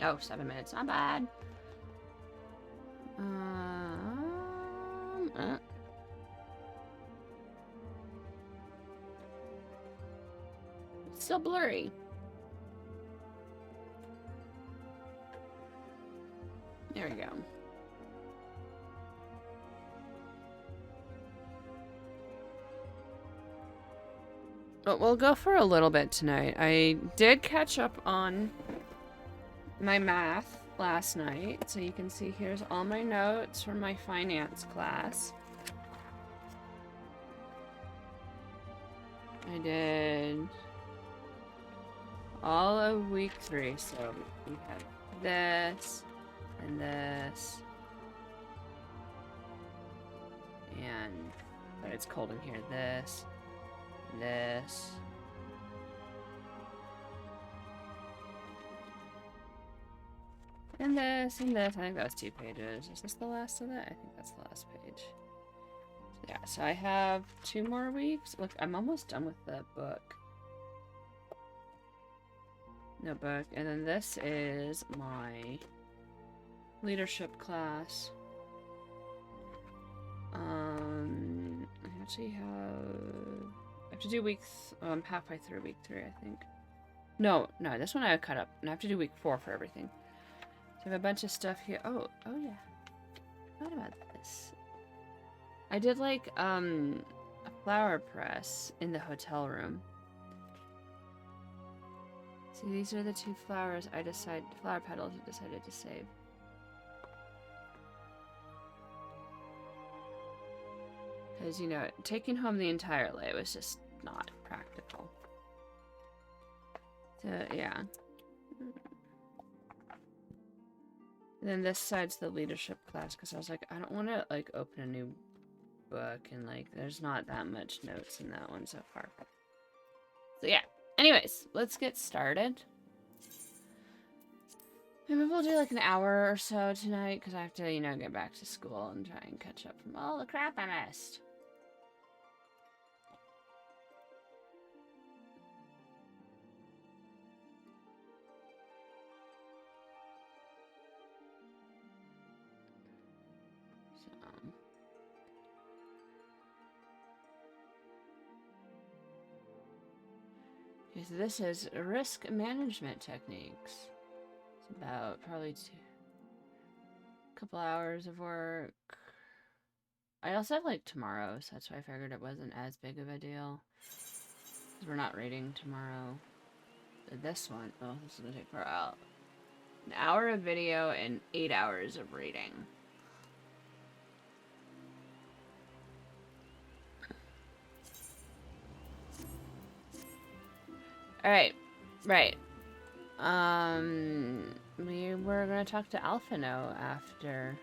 Oh, 7 minutes. Not bad. It's still blurry. There we go. But we'll go for a little bit tonight. I did catch up on my math last night. So you can see here's all my notes from my finance class. I did all of week 3. So we have this and this. And, but it's cold in here. This. This. And this, and this. I think that was 2 pages. Is this the last of that? I think that's the last page. So yeah, so I have 2 more weeks. Look, I'm almost done with the book. Notebook. And then this is my leadership class. I actually have to do weeks. Oh, I'm halfway through week 3, I think. No, this one I cut up. And I have to do week 4 for everything. So I have a bunch of stuff here. Oh yeah. What about this? I did like a flower press in the hotel room. See, these are the 2 flowers flower petals I decided to save. Because, you know, taking home the entire lay was just not practical. So, yeah. And then this side's the leadership class, because I was like, I don't want to, like, open a new book, and, like, there's not that much notes in that one so far. So, yeah. Anyways, let's get started. Maybe we'll do, like, an hour or so tonight, because I have to, you know, get back to school and try and catch up from all the crap I missed. So this is risk management techniques. It's about probably a couple hours of work. I also have like tomorrow, so that's why I figured it wasn't as big of a deal. Because we're not reading tomorrow. This one, oh, this is gonna take for an hour of video and 8 hours of reading. Alright, right. We were gonna talk to Alphino after.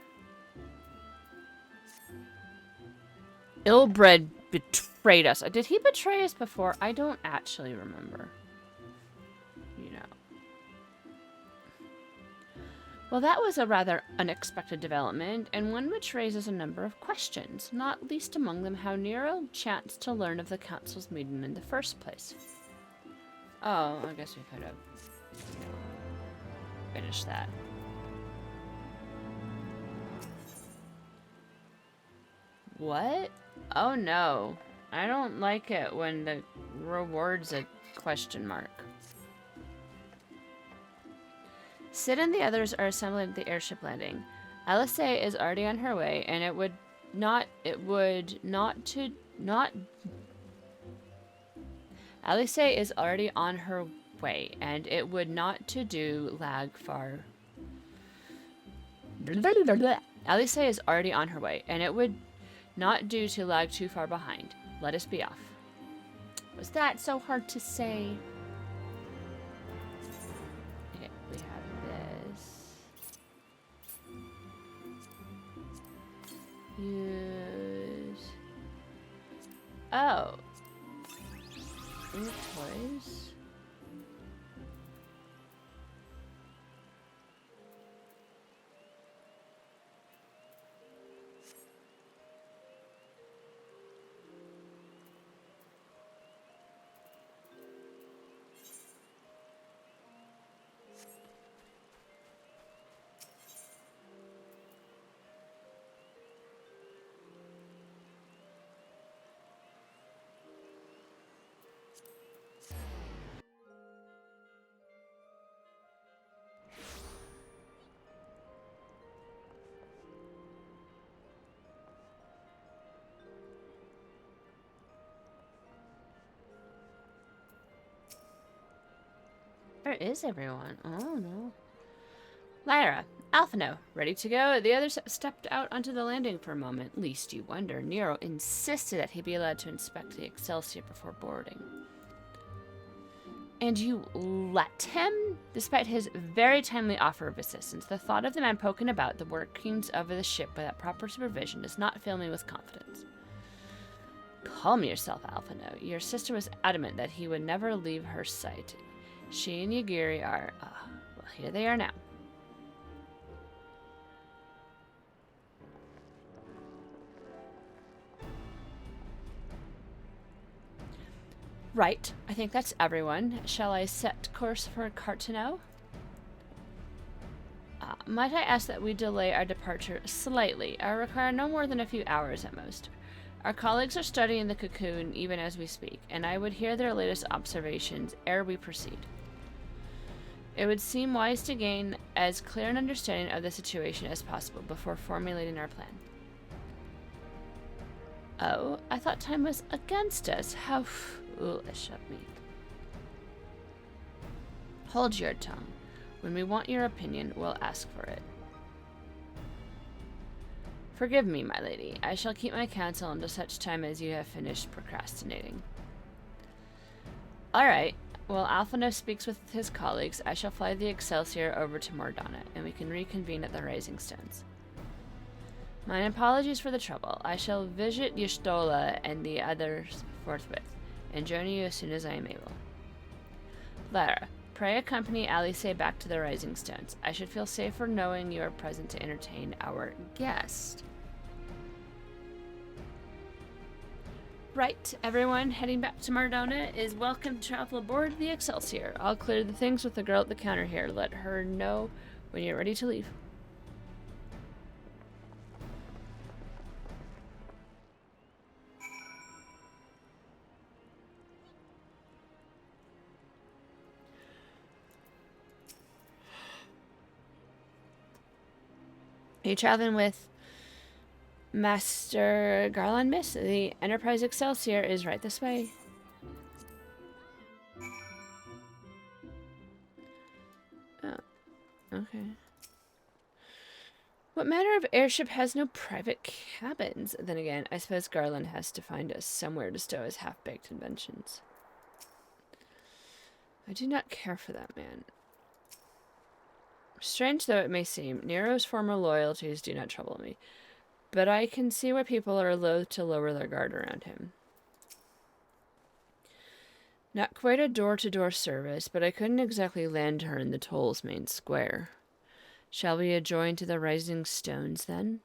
Illbred betrayed us. Did he betray us before? I don't actually remember. You know. Well, that was a rather unexpected development, and one which raises a number of questions, not least among them how Nero chanced to learn of the Council's meeting in the first place. Oh, I guess we could have finished that. What? Oh no. I don't like it when the reward's a question mark. Sid and the others are assembling at the airship landing. Alice is already on her way, and Alice is already on her way, and it would not to do lag far. Alice is already on her way, and it would not do to lag too far behind. Let us be off. Was that so hard to say? Okay, we have this. Use. Oh. In the toys. Where is everyone? Oh, no. Lyra, Alphino, ready to go? The others stepped out onto the landing for a moment. Least you wonder. Nero insisted that he be allowed to inspect the Excelsior before boarding. And you let him? Despite his very timely offer of assistance, the thought of the man poking about the workings of the ship without proper supervision does not fill me with confidence. Calm yourself, Alphino. Your sister was adamant that he would never leave her sight. She and Yagiri are... well, here they are now. Right. I think that's everyone. Shall I set course for Cartano? Might I ask that we delay our departure slightly? I require no more than a few hours at most. Our colleagues are studying the cocoon even as we speak, and I would hear their latest observations ere we proceed. It would seem wise to gain as clear an understanding of the situation as possible before formulating our plan. Oh, I thought time was against us. How foolish of me. Hold your tongue. When we want your opinion, we'll ask for it. Forgive me, my lady. I shall keep my counsel until such time as you have finished procrastinating. All right. While Alphino speaks with his colleagues, I shall fly the Excelsior over to Mordana, and we can reconvene at the Rising Stones. My apologies for the trouble. I shall visit Y'shtola and the others forthwith, and join you as soon as I am able. Lara, pray accompany Alice back to the Rising Stones. I should feel safer knowing you are present to entertain our guest. Right, everyone heading back to Mordana is welcome to travel aboard the Excelsior. I'll clear the things with the girl at the counter here. Let her know when you're ready to leave. Are you traveling with Master Garland, miss? The Enterprise Excelsior is right this way. Oh, okay. What manner of airship has no private cabins? Then again, I suppose Garland has to find us somewhere to stow his half-baked inventions. I do not care for that man. Strange though it may seem, Nero's former loyalties do not trouble me. But I can see why people are loath to lower their guard around him. Not quite a door-to-door service, but I couldn't exactly land her in the Toll's main square. Shall we adjourn to the Rising Stones, then?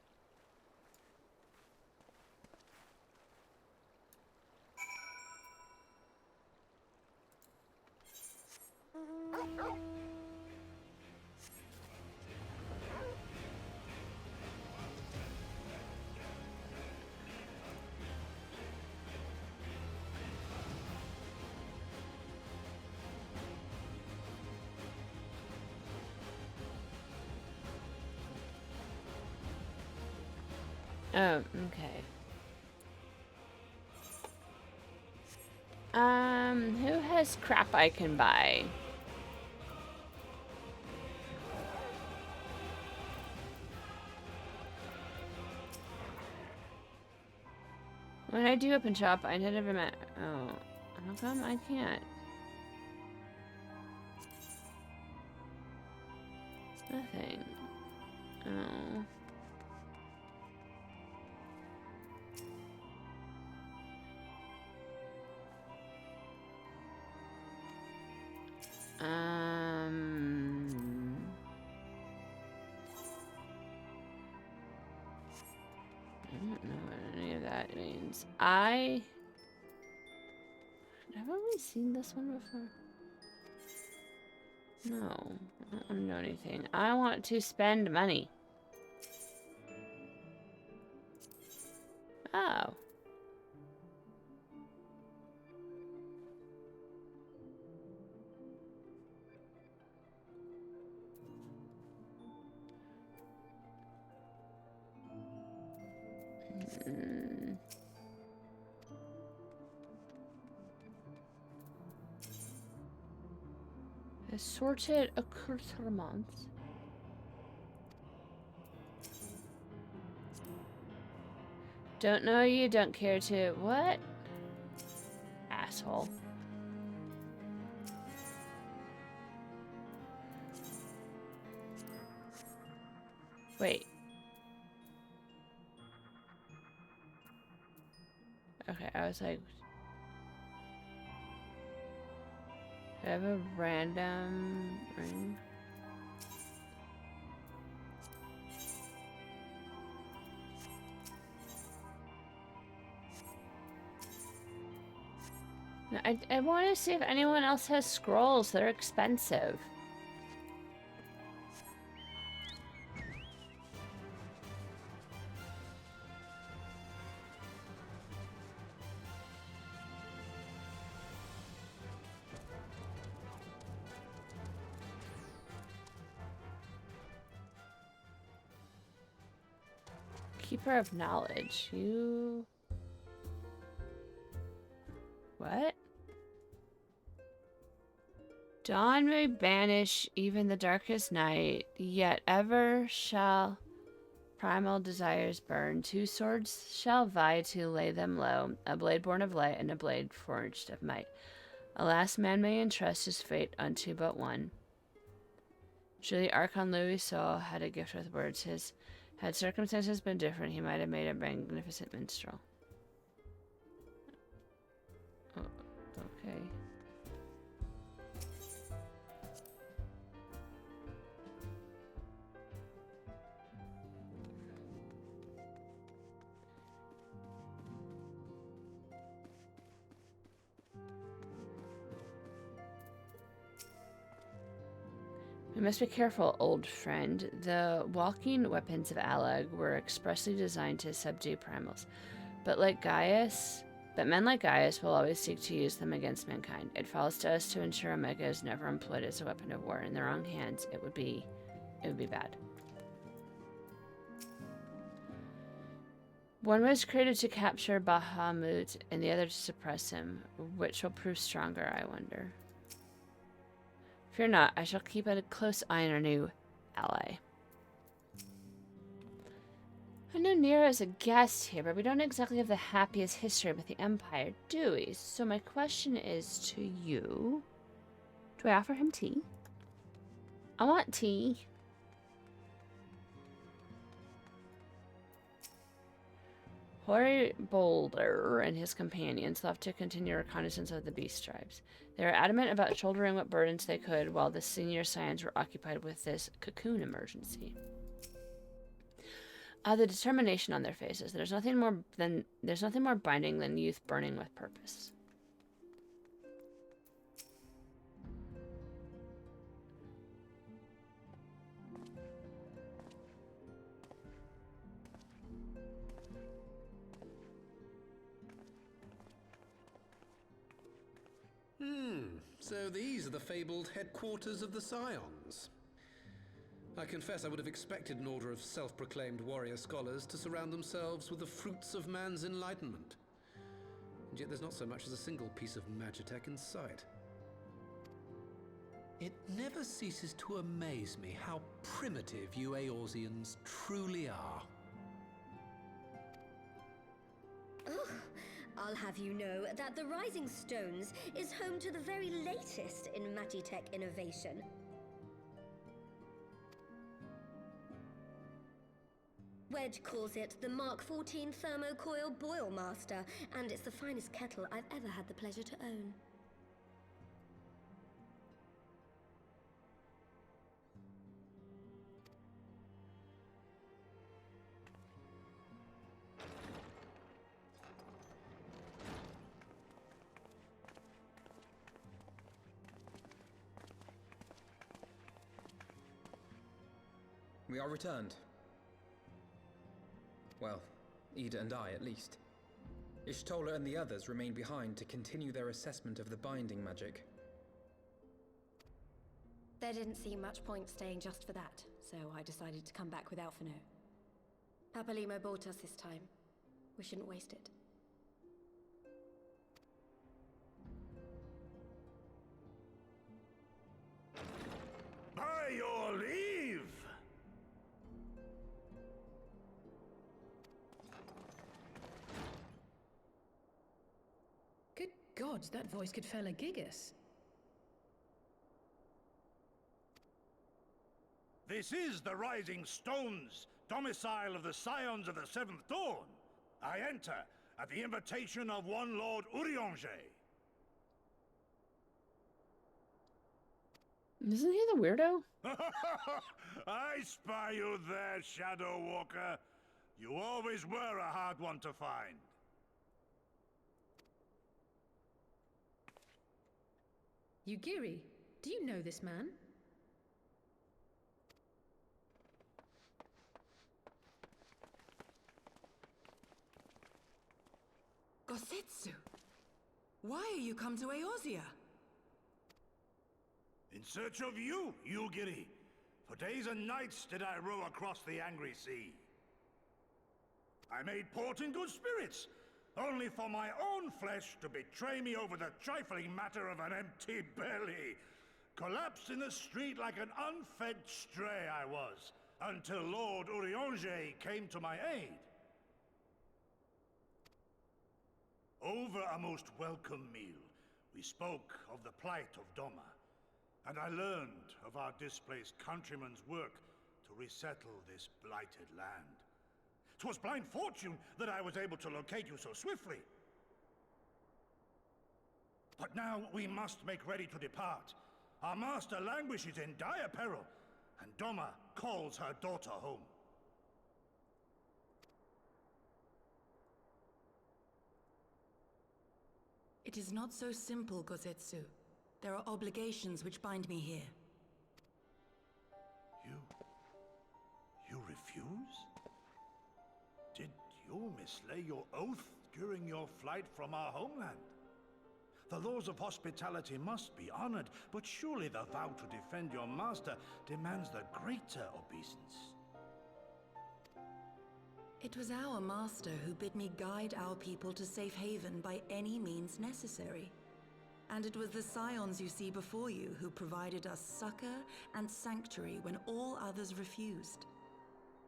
Oh, okay. Who has crap I can buy? When I do open shop, I never met. Oh, how come I can't? Nothing. Oh. I don't know what any of that means. Have we seen this one before? No, I don't want to know anything. I want to spend money. Oh. Assorted accoutrements. Don't know you, don't care to. What? Asshole. Wait. Okay, I was like... Do I have a random ring? No, I want to see if anyone else has scrolls. They're expensive. Keeper of knowledge. You... What? Dawn may banish even the darkest night, yet ever shall primal desires burn. Two swords shall vie to lay them low, a blade born of light and a blade forged of might. Alas, man may entrust his fate unto but one. Surely Archon Louis Saul had a gift with words. Had circumstances been different, he might have made a magnificent minstrel. Oh, okay. We must be careful, old friend. The walking weapons of Alag were expressly designed to subdue primals. But men like Gaius will always seek to use them against mankind. It falls to us to ensure Omega is never employed as a weapon of war. In the wrong hands, it would be bad. One was created to capture Bahamut, and the other to suppress him. Which will prove stronger, I wonder. Fear not, I shall keep a close eye on our new ally. I know Nero is a guest here, but we don't exactly have the happiest history with the Empire, do we? So my question is to you. Do I offer him tea? I want tea. Hoary Boulder and his companions left to continue reconnaissance of the beast tribes. They were adamant about shouldering what burdens they could, while the senior scions were occupied with this cocoon emergency. The determination on their faces. There's nothing more binding than youth burning with purpose. So these are the fabled headquarters of the Scions. I confess I would have expected an order of self-proclaimed warrior scholars to surround themselves with the fruits of man's enlightenment. And yet there's not so much as a single piece of magitech in sight. It never ceases to amaze me how primitive you Eorzeans truly are. I'll have you know that the Rising Stones is home to the very latest in magitech innovation. Wedge calls it the Mark 14 Thermocoil Boil Master, and it's the finest kettle I've ever had the pleasure to own. We are returned. Well, Ida and I, at least. Ishtola and the others remain behind to continue their assessment of the binding magic. There didn't seem much point staying just for that, so I decided to come back with Alphino. Papalimo bought us this time. We shouldn't waste it. God, that voice could fell a gigas. This is the Rising Stones, domicile of the Scions of the Seventh Dawn. I enter at the invitation of one Lord Urianger. Isn't he the weirdo? I spy you there, Shadow Walker. You always were a hard one to find. Yugiri, do you know this man? Gosetsu, why are you come to Eorzea? In search of you, Yugiri. For days and nights did I row across the angry sea. I made port in good spirits, only for my own flesh to betray me over the trifling matter of an empty belly. Collapsed in the street like an unfed stray I was, until Lord Urianger came to my aid. Over a most welcome meal, we spoke of the plight of Doma, and I learned of our displaced countrymen's work to resettle this blighted land. 'Twas blind fortune that I was able to locate you so swiftly. But now we must make ready to depart. Our master languishes in dire peril, and Doma calls her daughter home. It is not so simple, Gosetsu. There are obligations which bind me here. You refuse? Did you mislay your oath during your flight from our homeland? The laws of hospitality must be honored, but surely the vow to defend your master demands the greater obeisance. It was our master who bid me guide our people to safe haven by any means necessary. And it was the Scions you see before you who provided us succor and sanctuary when all others refused.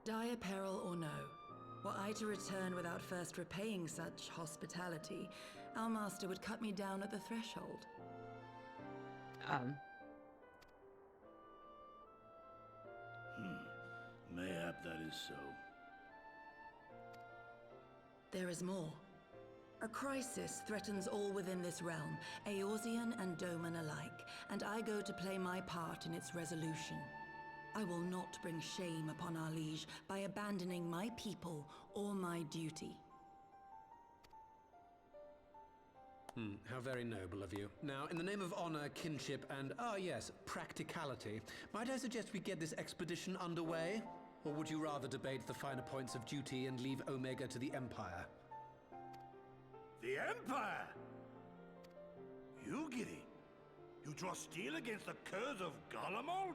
Dire peril or no, were I to return without first repaying such hospitality, our master would cut me down at the threshold. Mayhap that is so. There is more. A crisis threatens all within this realm, Eorzean and Doman alike, and I go to play my part in its resolution. I will not bring shame upon our liege by abandoning my people or my duty. How very noble of you. Now, in the name of honor, kinship, and, yes, practicality, might I suggest we get this expedition underway? Or would you rather debate the finer points of duty and leave Omega to the Empire? The Empire? Yugiri, you draw steel against the curse of Garlemald?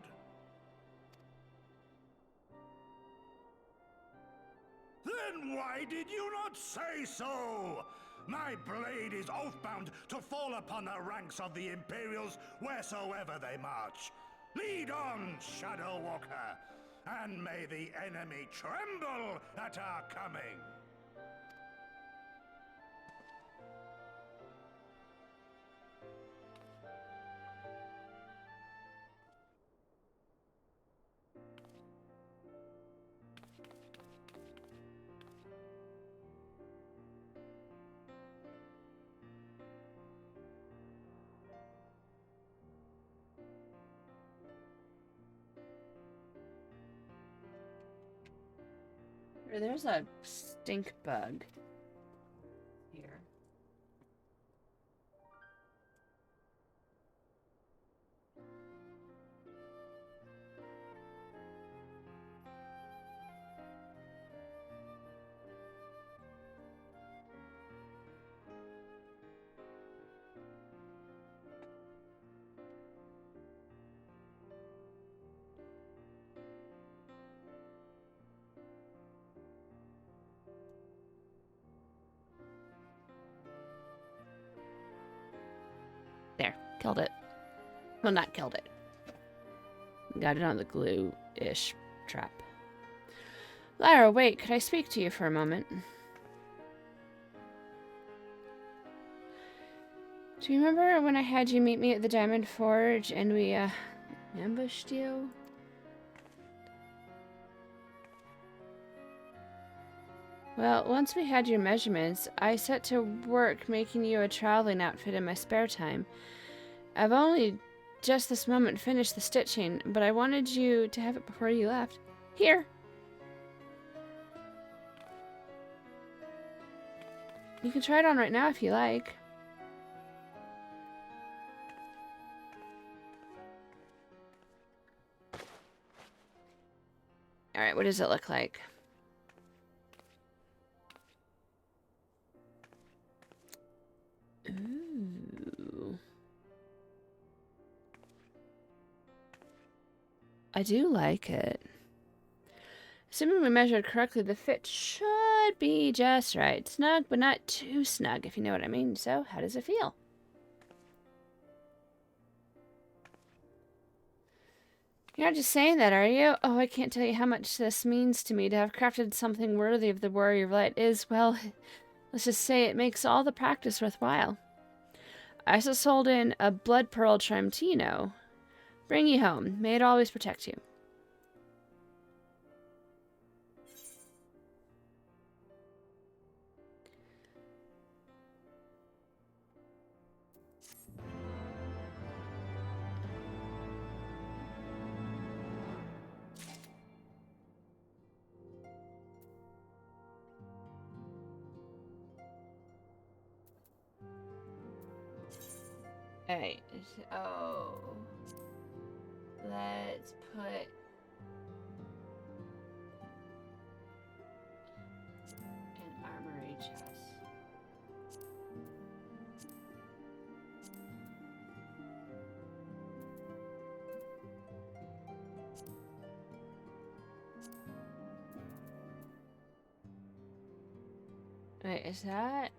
Then why did you not say so? My blade is oath-bound to fall upon the ranks of the Imperials wheresoever they march. Lead on, Shadow Walker, and may the enemy tremble at our coming. There's a stink bug here. There, killed it. Well, not killed it. Got it on the glue-ish trap. Lyra, wait, could I speak to you for a moment? Do you remember when I had you meet me at the Diamond Forge and we, ambushed you? Well, once we had your measurements, I set to work making you a traveling outfit in my spare time. I've only just this moment finished the stitching, but I wanted you to have it before you left. Here! You can try it on right now if you like. Alright, what does it look like? Ooh. I do like it. Assuming we measured correctly, the fit should be just right. Snug, but not too snug, if you know what I mean. So, how does it feel? You're not just saying that, are you? Oh, I can't tell you how much this means to me to have crafted something worthy of the Warrior of Light. Well, let's just say it makes all the practice worthwhile. I also sold in a blood pearl Trimtino. Bring you home. May it always protect you. Alright, so let's put an armory chest. Wait, is that?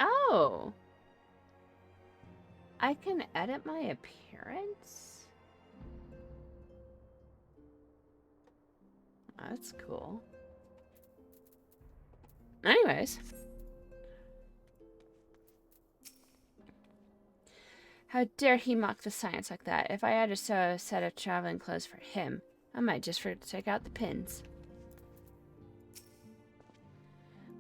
Oh! I can edit my appearance? That's cool. Anyways. How dare he mock the science like that? If I had to sew a set of traveling clothes for him, I might just forget to take out the pins.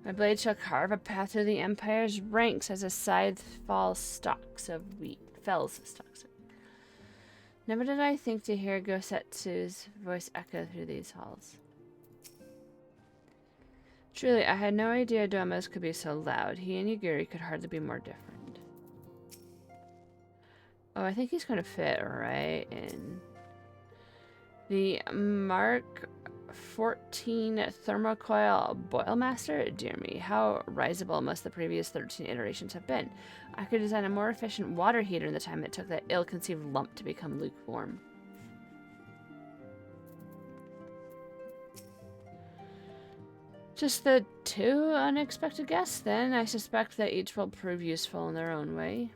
My blade shall carve a path through the Empire's ranks as a scythe fells stalks of wheat. Never did I think to hear Gosetsu's voice echo through these halls. Truly, I had no idea Domo's could be so loud. He and Yaguri could hardly be more different. Oh, I think he's going to fit right in. The Mark 14 Thermocoil Boilmaster? Dear me, how risible most of the previous 13 iterations have been. I could design a more efficient water heater in the time it took that ill-conceived lump to become lukewarm. Just the 2 unexpected guests, then. I suspect that each will prove useful in their own way.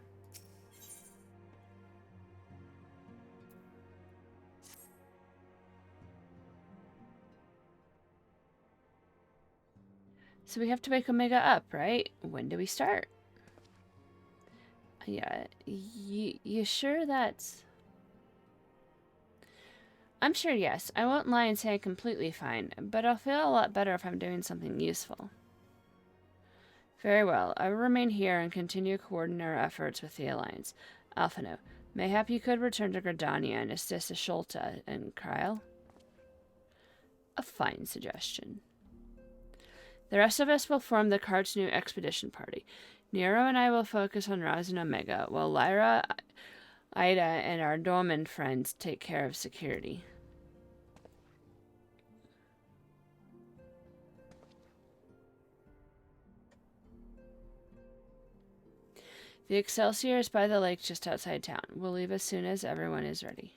So we have to wake Omega up, right? When do we start? Yeah, you sure that's... I'm sure, yes. I won't lie and say I'm completely fine, but I'll feel a lot better if I'm doing something useful. Very well. I will remain here and continue coordinating our efforts with the Alliance. Alphino, mayhap you could return to Gridania and assist Ashulta and Kryl? A fine suggestion. The rest of us will form the cart's new expedition party. Nero and I will focus on rousing Omega, while Lyra, Ida, and our Dorman friends take care of security. The Excelsior is by the lake just outside town. We'll leave as soon as everyone is ready.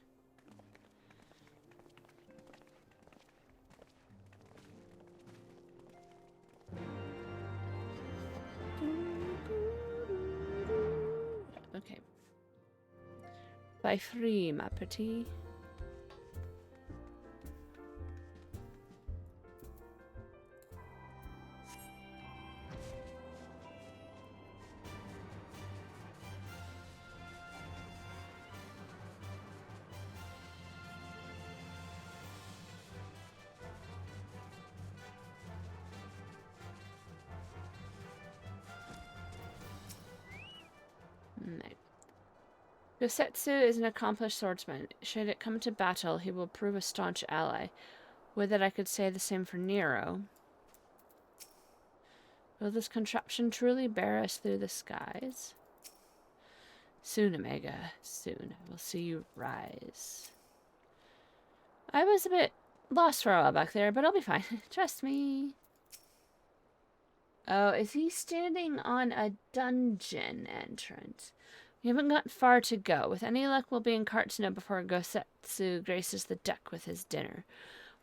By free, ma petit. Yosetsu is an accomplished swordsman. Should it come to battle, he will prove a staunch ally. Would that I could say the same for Nero. Will this contraption truly bear us through the skies? Soon, Omega. Soon. I will see you rise. I was a bit lost for a while back there, but I'll be fine. Trust me. Oh, is he standing on a dungeon entrance? We haven't got far to go. With any luck, we'll be in Kartsuna before Gosetsu graces the deck with his dinner.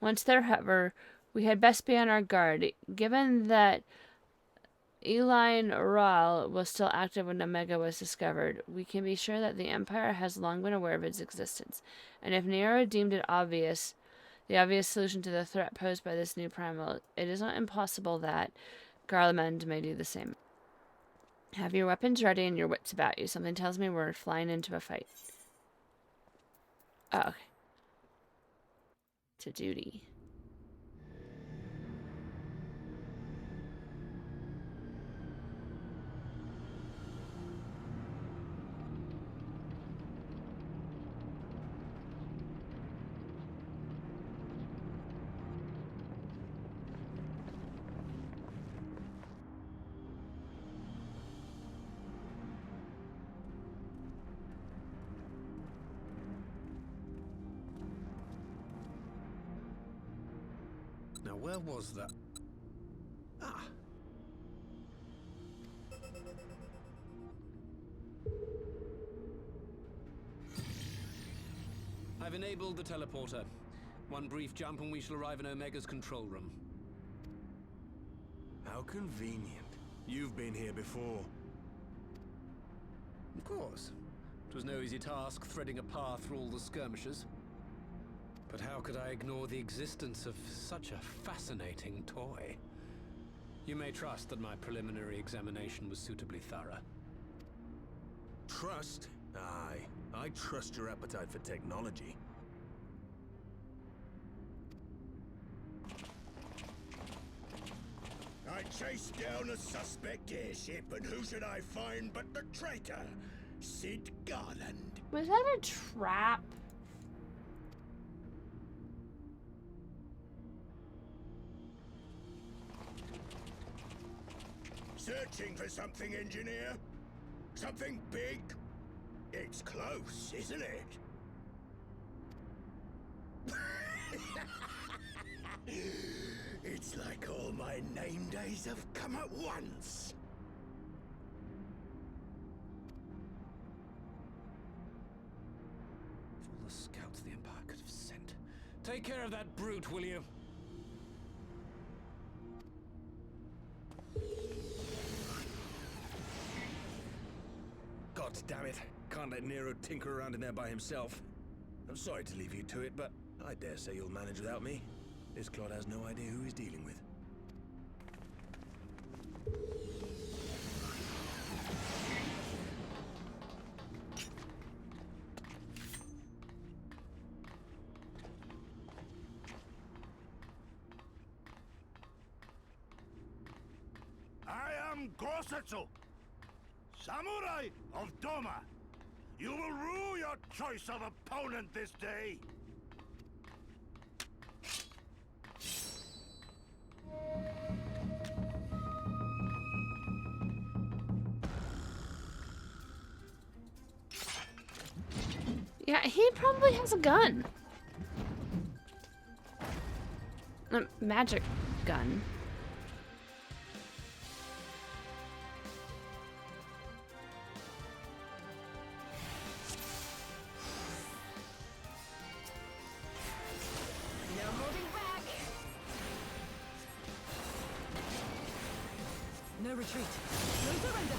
Once there, however, we had best be on our guard. Given that Eline Ral was still active when Omega was discovered, we can be sure that the Empire has long been aware of its existence. And if Nero deemed it obvious, the obvious solution to the threat posed by this new primal, it is not impossible that Garlemald may do the same. Have your weapons ready and your wits about you. Something tells me we're flying into a fight. Oh, okay. To duty. Now, where was that? Ah. I've enabled the teleporter. One brief jump and we shall arrive in Omega's control room. How convenient. You've been here before. Of course. It was no easy task threading a path through all the skirmishes. But how could I ignore the existence of such a fascinating toy? You may trust that my preliminary examination was suitably thorough. Trust? Aye. I trust your appetite for technology. I chased down a suspect airship, and who should I find but the traitor, Sid Garland. Was that a trap? Searching for something, engineer? Something big? It's close, isn't it? It's like all my name days have come at once. Of all the scouts the Empire could have sent. Take care of that brute, will you? God damn it. Can't let Nero tinker around in there by himself. I'm sorry to leave you to it, but I dare say you'll manage without me. This clod has no idea who he's dealing with. I am Gosetsu, Samurai of Doma. You will rue your choice of opponent this day. Yeah, he probably has a gun. A magic gun. No retreat. No surrender.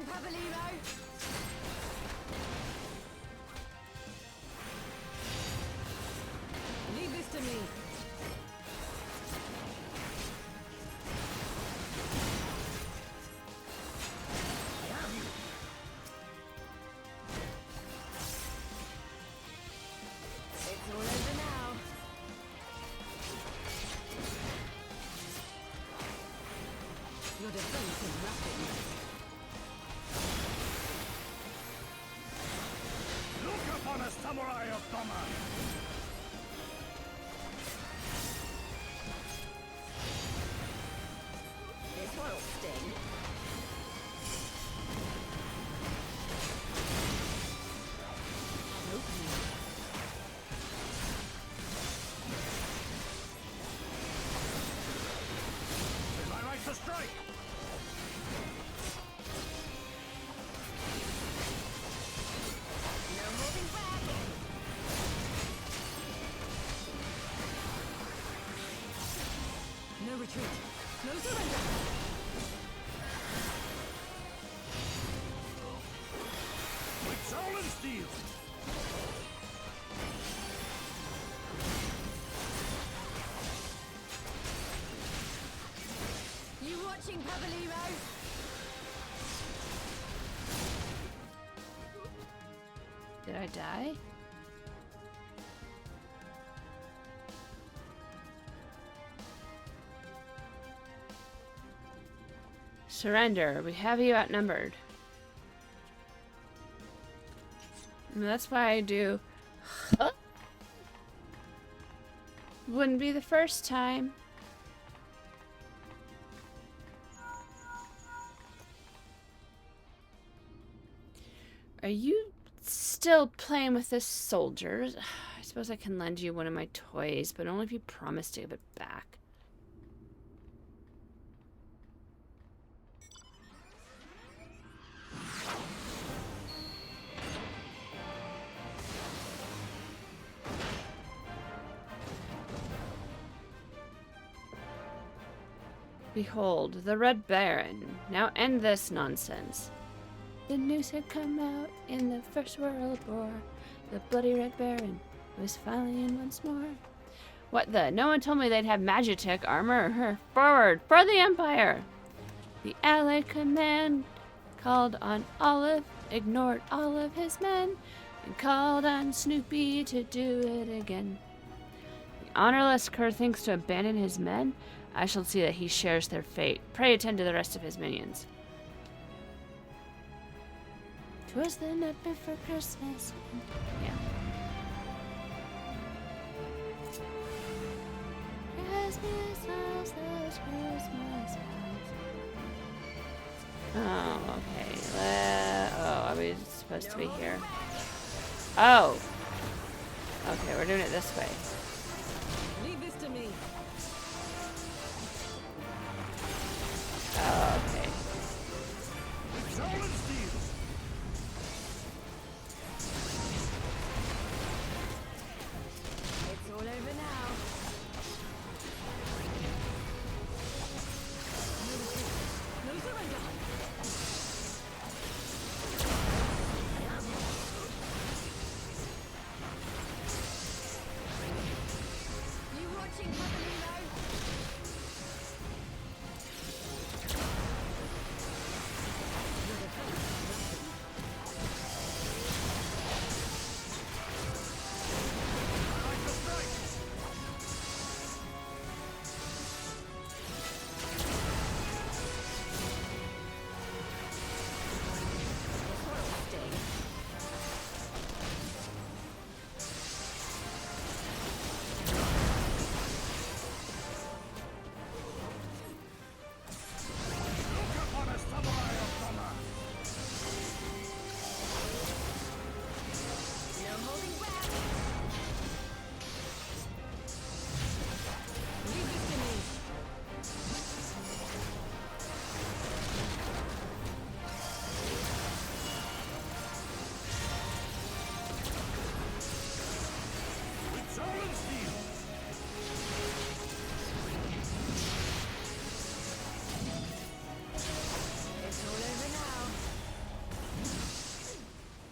Papalimo! Leave this to me. It's all over now. Your defense is nothing. Look upon a samurai of Doma! This one'll sting. Is my right to strike? No moving back. No retreat. No surrender. With soul and steel! You watching, Papalimo? Did I die? Surrender. We have you outnumbered. And that's why I do. Wouldn't be the first time. Are you still playing with the soldiers? I suppose I can lend you one of my toys, but only if you promise to give it back. Behold, the Red Baron. Now end this nonsense. The news had come out in the First World War. The bloody Red Baron was finally in once more. What the? No one told me they'd have Magitech armor. Forward for the Empire! The Allied command called on Olive, ignored all of his men, and called on Snoopy to do it again. The honorless cur thinks to abandon his men. I shall see that he shares their fate. Pray attend to the rest of his minions. 'Twas the night before Christmas. Yeah. Christmas bells, those Christmas bells. Oh, okay. Oh, are we supposed to be here? Oh. Okay, we're doing it this way. Leave this to me. Oh, okay. With soul and steel! It's all over now. No surrender. You watching, Papalino?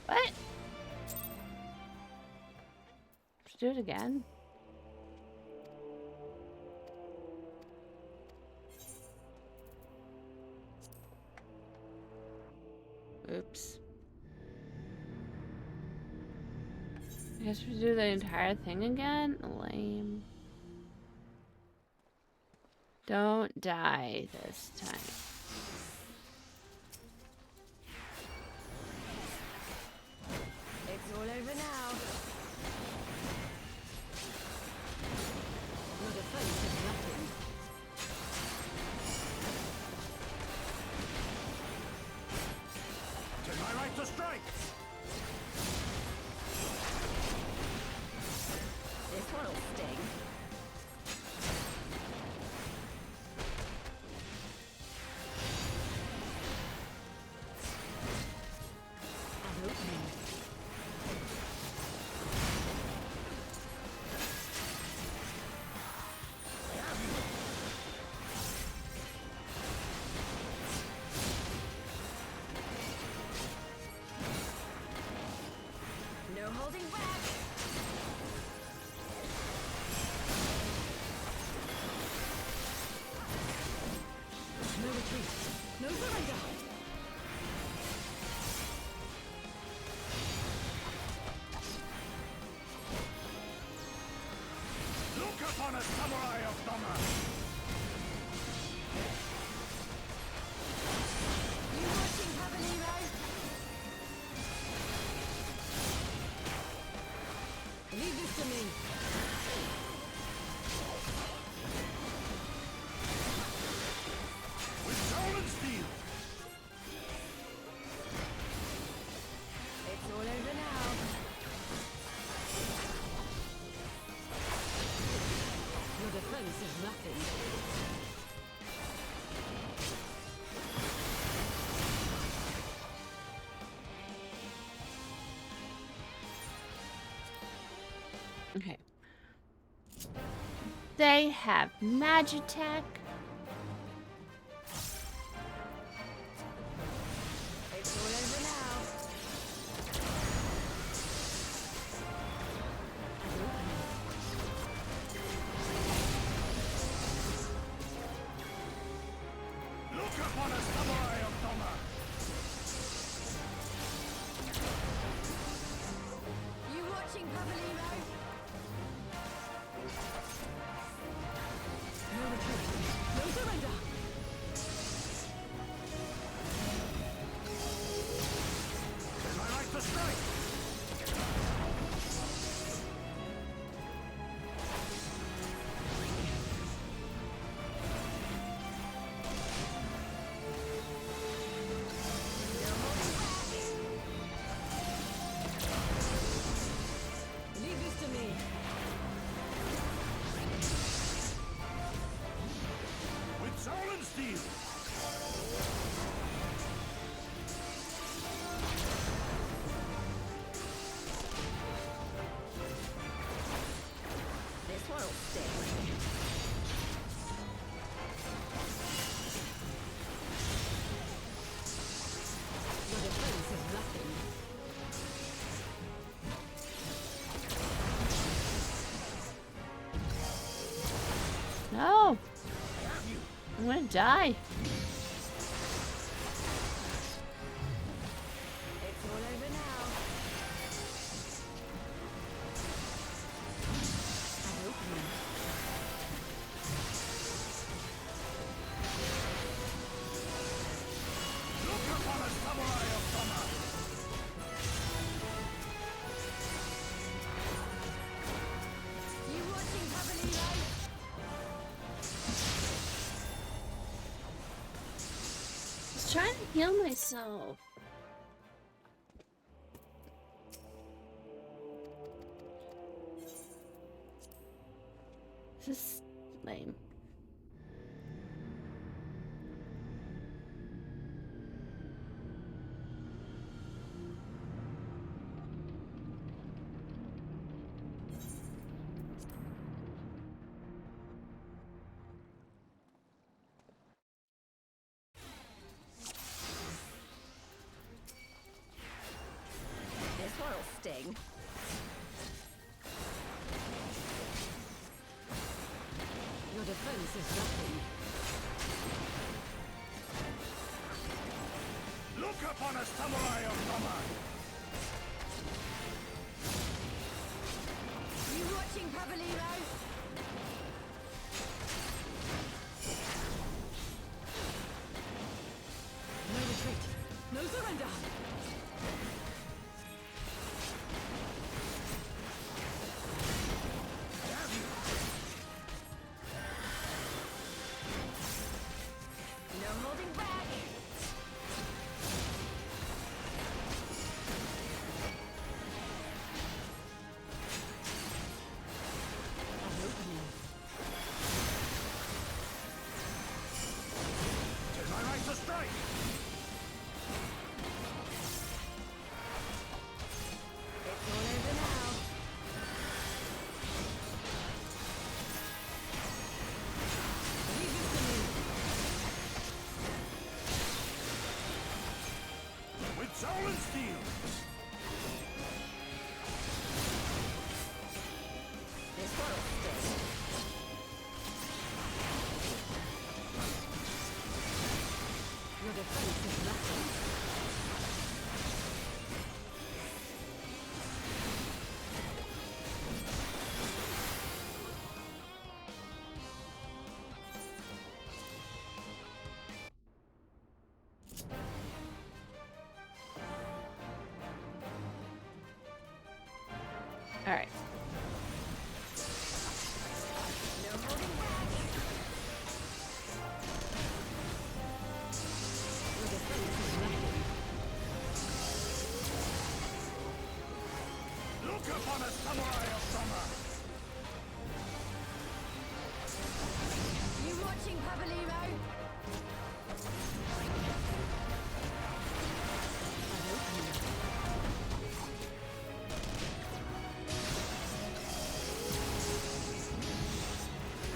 What? Let's do it again. Oops. I guess we do the entire thing again? Lame. Don't die this time. It's all over now. Your defense is nothing. Tis my right to strike! This one'll sting. An opening. No holding back. No retreat. No surrender. Look upon a samurai of Doma! You watching, Cavallero? Leave this to me. With soul and steel! It's all over now. Your defense is nothing. Okay. They have Magitech. It's all over now. Look upon a samurai of Doma! You watching, Cavallero? No retreat. No surrender. Tis my right to strike! Leave this to me. With soul and steel! This one'll sting. Your defense is nothing. No. I'm gonna die. It's all over now. An opening. Look upon a samurai of Doma! You watching, Cavallero? I was trying to heal myself. This is lame. sting. Your defense is nothing. Look upon a samurai of summer! You watching, Pabaliro? No retreat. No surrender. No holding back. An opening. Tis my right to strike! It's all over now. Leave this to me. With soul and steel! This will stick. Your defense is nothing. All right. No holding back. Your defense is nothing. Look upon a samurai of summer! You watching, Pabaliro? An opening.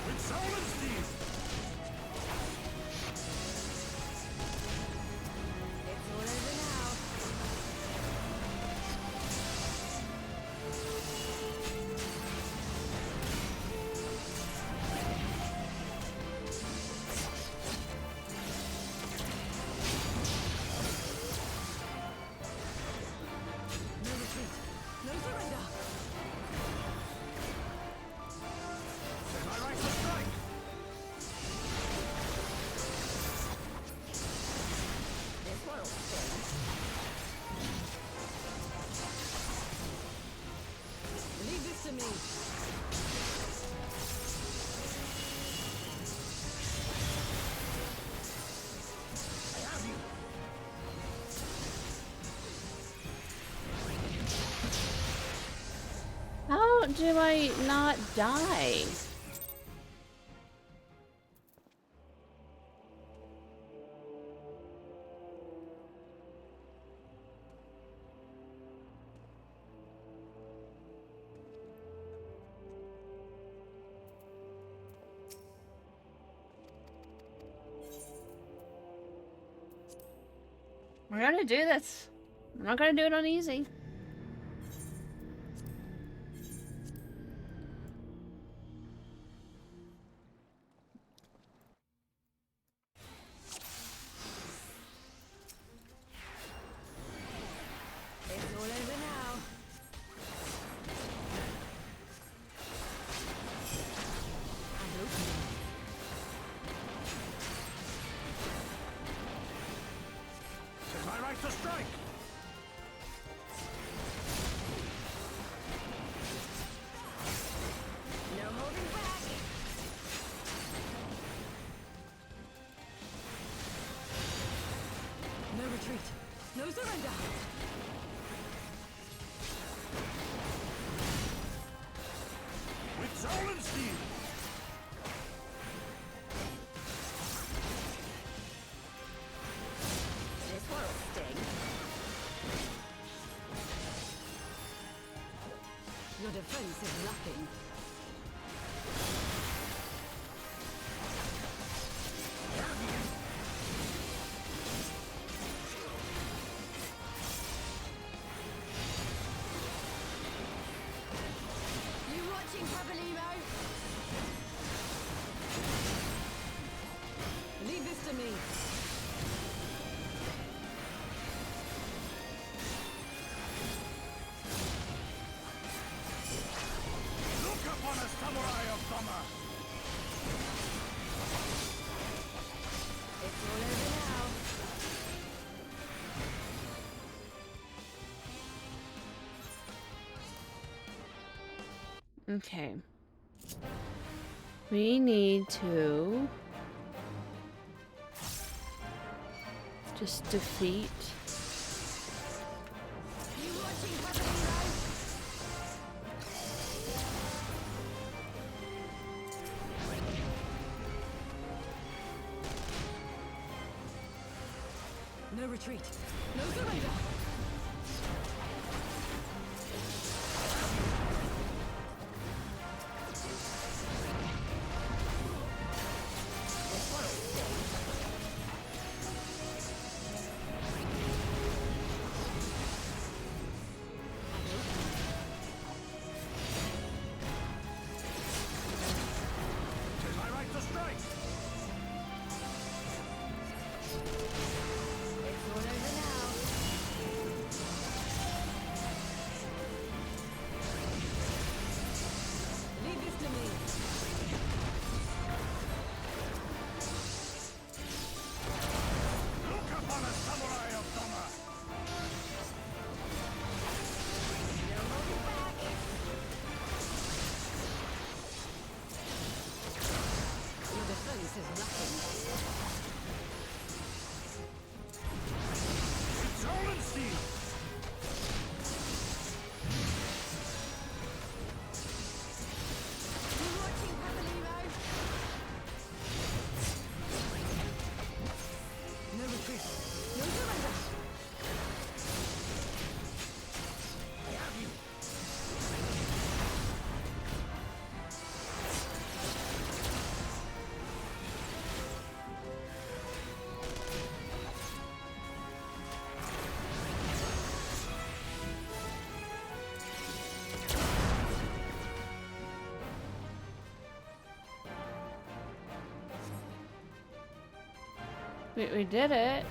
With soul and steel! It's all over now. No retreat. No surrender. Tis my right to strike! This will sting. Leave this to me. I have you! How do I not die? We're gonna do this. I'm not gonna do it on easy. It's all over now. An opening. Tis my right to strike! No holding back. No retreat. No surrender. With soul and steel! This will sting. Your defense is nothing. Okay. We need to just defeat. No retreat. No surrender. Tis my right to strike. It's all over now. Leave this to me. Look upon a samurai of Doma. No moving back. Your defense is lacking. Soul and steel. You watching, Papalimo? No retreat. No surrender. I have you. We did it.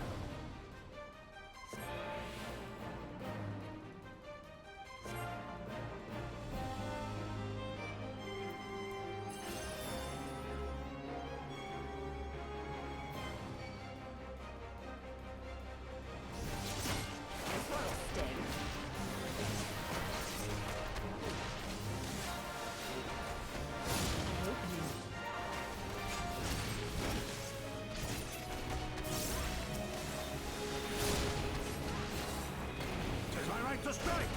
This one'll sting. I hope you. Tis my right to strike.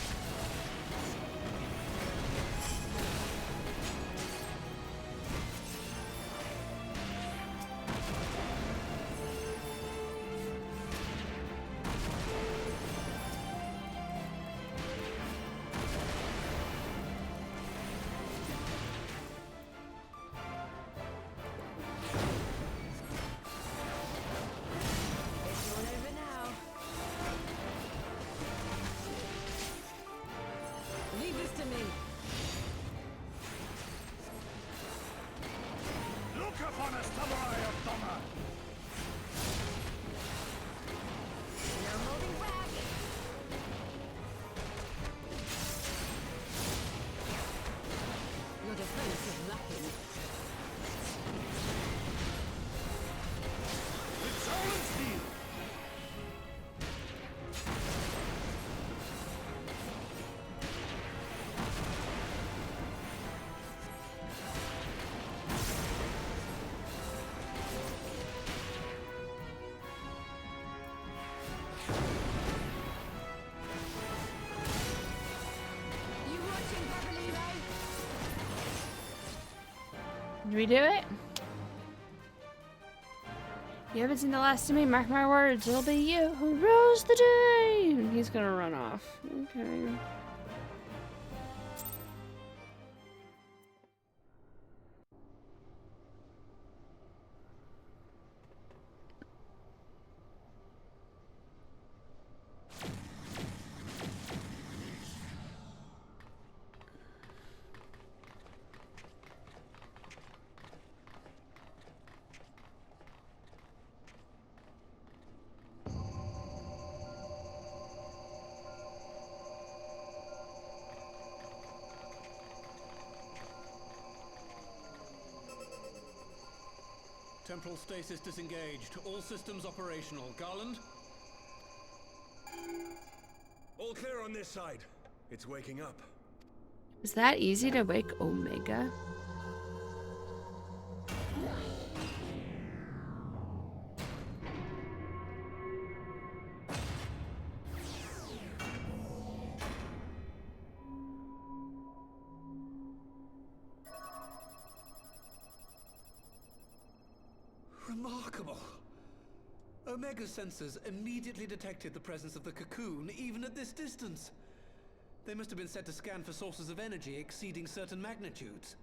It's all over now. Leave this to me. Look upon a samurai of Doma. No holding back. Your defense is lacking. With soul and steel. You watching, Papalimo? Did we do it? You haven't seen the last of me, mark my words, it'll be you who rules the day! And he's gonna run off. Okay. Temporal stasis disengaged. All systems operational. Garland? All clear on this side. It's waking up. Is that easy to wake Omega? Remarkable. Omega's sensors immediately detected the presence of the cocoon, even at this distance. They must have been set to scan for sources of energy exceeding certain magnitudes.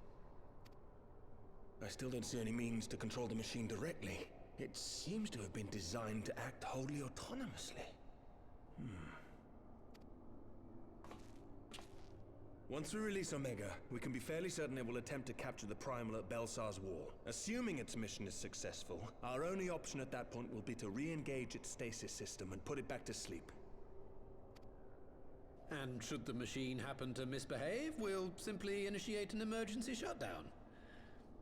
I still don't see any means to control the machine directly. It seems to have been designed to act wholly autonomously. Once we release Omega, we can be fairly certain it will attempt to capture the Primal at Belsar's Wall. Assuming its mission is successful, our only option at that point will be to re-engage its stasis system and put it back to sleep. And should the machine happen to misbehave, we'll simply initiate an emergency shutdown.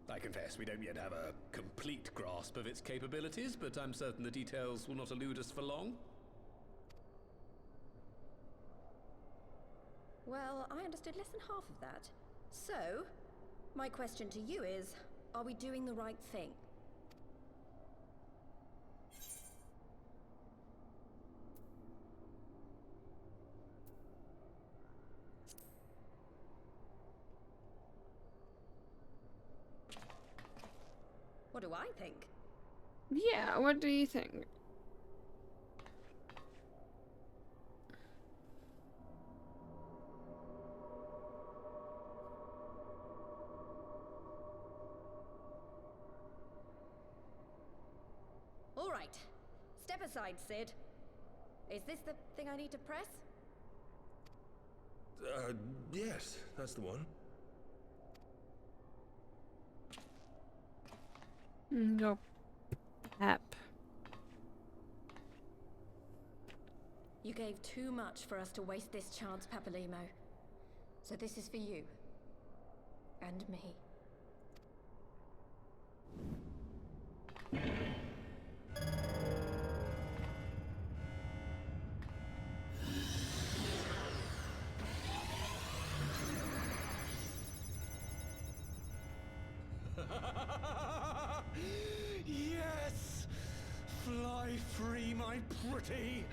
I confess we don't yet have a complete grasp of its capabilities, but I'm certain the details will not elude us for long. Well, I understood less than half of that. So, my question to you is, are we doing the right thing? What do I think? Yeah, what do you think? All right. Step aside, Sid. Is this the thing I need to press? Yes, that's the one. Go. App. You gave too much for us to waste this chance, Papalimo. So this is for you. And me. Yes! Fly free, my pretty!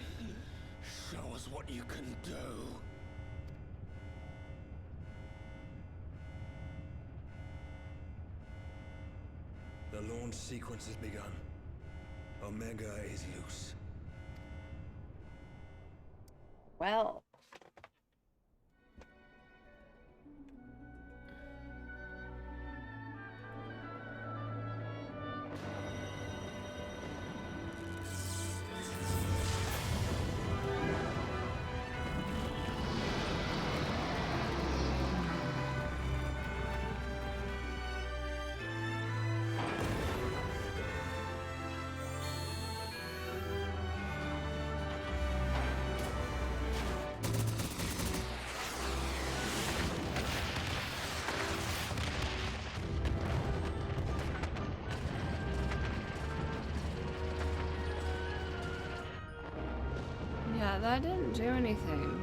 Show us what you can do. The launch sequence has begun. Omega is loose. Well. Yeah, that didn't do anything.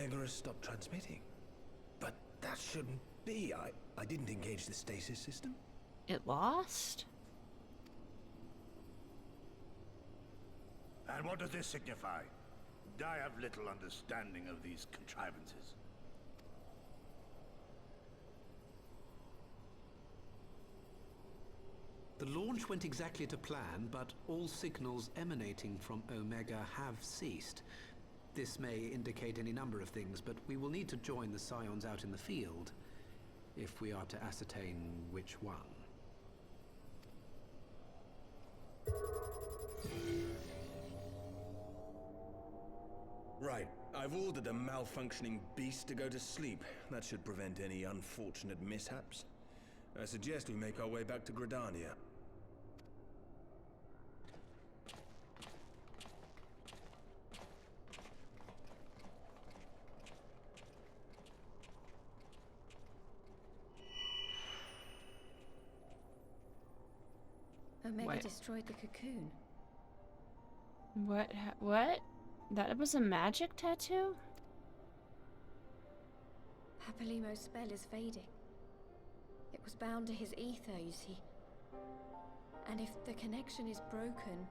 Omega has stopped transmitting. But that shouldn't be. I didn't engage the stasis system. It lost? And what does this signify? I have little understanding of these contrivances. The launch went exactly to plan, but all signals emanating from Omega have ceased. This may indicate any number of things, but we will need to join the Scions out in the field if we are to ascertain which one. Right. I've ordered a malfunctioning beast to go to sleep. That should prevent any unfortunate mishaps. I suggest we make our way back to Gridania. Omega Wait. destroyed the cocoon. What? That was a magic tattoo? Papalimo's spell is fading. It was bound to his ether, you see. And if the connection is broken...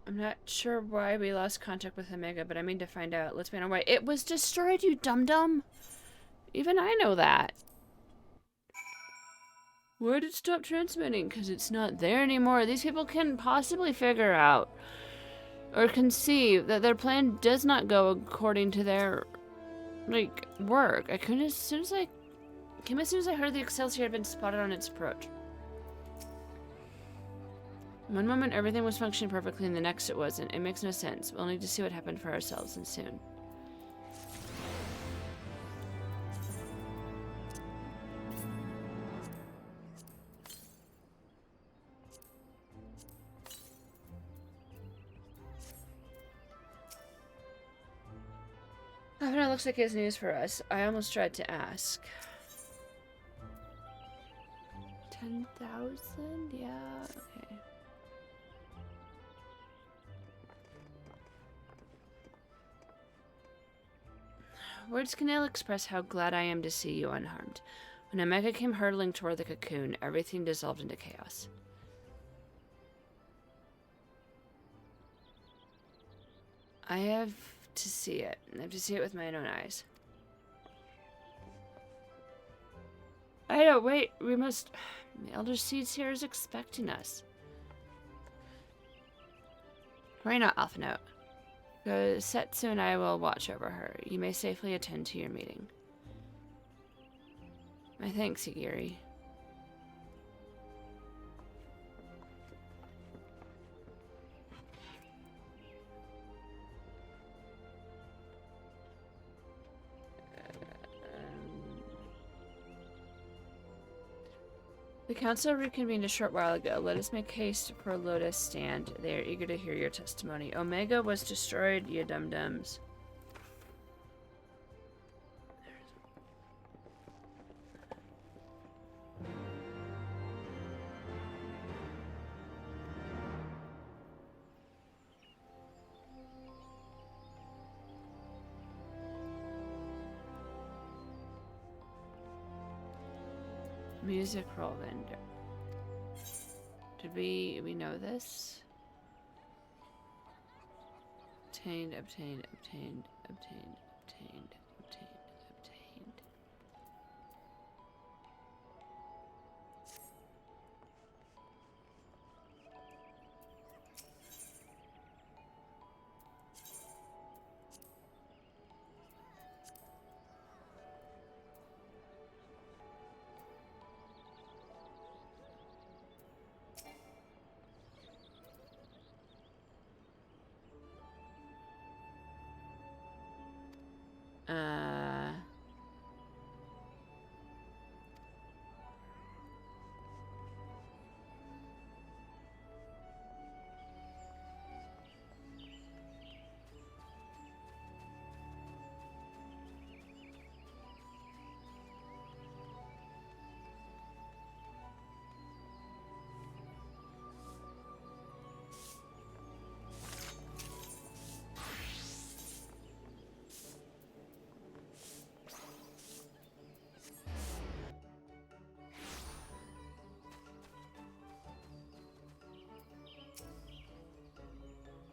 I'm not sure why we lost contact with Omega, but I mean to find out. Let's be on our way. It was destroyed, you dum-dum! Even I know that. Why did it stop transmitting? Because it's not there anymore. These people can possibly figure out or conceive that their plan does not go according to their, like, work. I couldn't as soon as I heard the Excelsior had been spotted on its approach. One moment everything was functioning perfectly and the next it wasn't. It makes no sense. We'll need to see what happened for ourselves and soon. Oh, no, looks like it's news for us. I almost tried to ask. 10,000? Yeah, okay. Words can ill express how glad I am to see you unharmed. When Omega came hurtling toward the cocoon, everything dissolved into chaos. I have to see it. I have to see it with my own eyes. I know, wait, we must... The Elder Seeds here is expecting us. Worry not, Alpha Note. Setsu and I will watch over her. You may safely attend to your meeting. My thanks, Yagiri. The council reconvened a short while ago. Let us make haste for Lotus Stand. They are eager to hear your testimony. Omega was destroyed, you dum-dums. Music roll vendor. Did we know this? Obtained.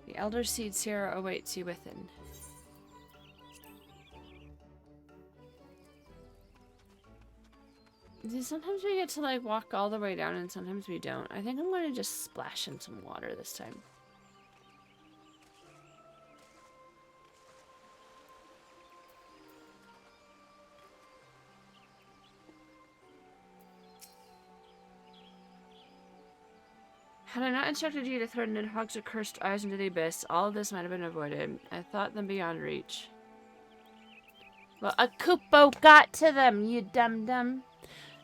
The Elder Seed Seer awaits you within. See, sometimes we get to like walk all the way down and sometimes we don't. I think I'm going to just splash in some water this time. Had I not instructed you to throw Nidhogg's accursed eyes into the abyss, all of this might have been avoided. I thought them beyond reach. Well, a Kupo got to them, you dum-dum.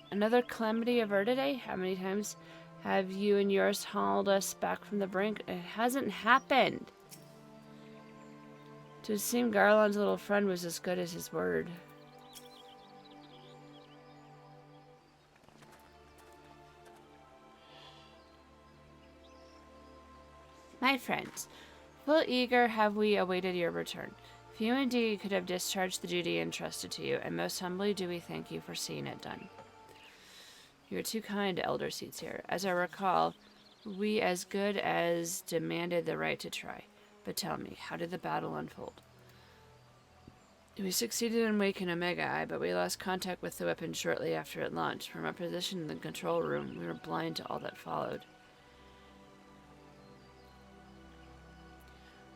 Another calamity averted, eh? How many times have you and yours hauled us back from the brink? It hasn't happened. To seem Garland's little friend was as good as his word. My friends, full eager have we awaited your return. Few indeed could have discharged the duty entrusted to you, and most humbly do we thank you for seeing it done. You are too kind, Elder Seeds here. As I recall, we as good as demanded the right to try. But tell me, how did the battle unfold? We succeeded in waking Omega Eye, but we lost contact with the weapon shortly after it launched. From our position in the control room, we were blind to all that followed.